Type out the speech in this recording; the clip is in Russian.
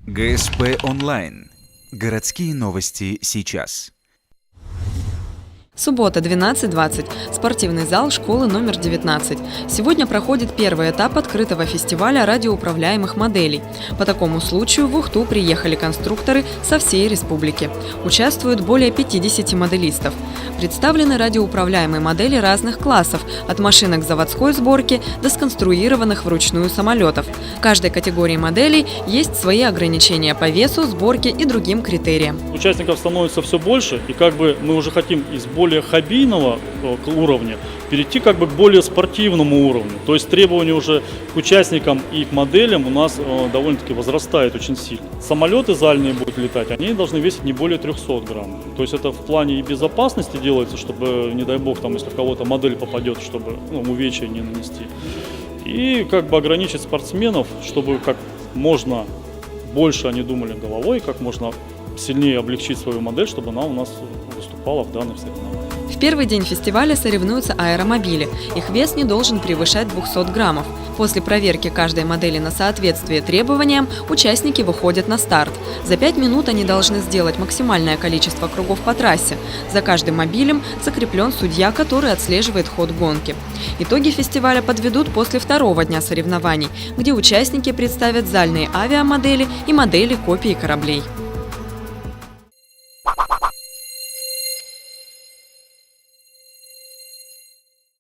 ГСП онлайн. Городские новости сейчас. Суббота, 12:20. Спортивный зал школы номер 19. Сегодня проходит первый этап открытого фестиваля радиоуправляемых моделей. По такому случаю в Ухту приехали конструкторы со всей республики. Участвуют более 50 моделистов. Представлены радиоуправляемые модели разных классов, от машинок заводской сборки до сконструированных вручную самолетов. В каждой категории моделей есть свои ограничения по весу, сборке и другим критериям. Участников становится все больше, и мы уже хотим из более хоббийного уровня перейти к более спортивному уровню. То есть требования уже к участникам и к моделям у нас довольно-таки возрастают очень сильно. Самолеты зальные будут летать, они должны весить не более 300 грамм. То есть это в плане и безопасности делается, чтобы, не дай бог, если в кого-то модель попадет, чтобы увечья не нанести. И ограничить спортсменов, чтобы как можно больше они думали головой, как можно сильнее облегчить свою модель, чтобы она у нас выступала в данных соревнованиях. В первый день фестиваля соревнуются аэромобили. Их вес не должен превышать 200 граммов. После проверки каждой модели на соответствие требованиям участники выходят на старт. За 5 минут они должны сделать максимальное количество кругов по трассе. За каждым мобилем закреплен судья, который отслеживает ход гонки. Итоги фестиваля подведут после второго дня соревнований, где участники представят зальные авиамодели и модели копий кораблей.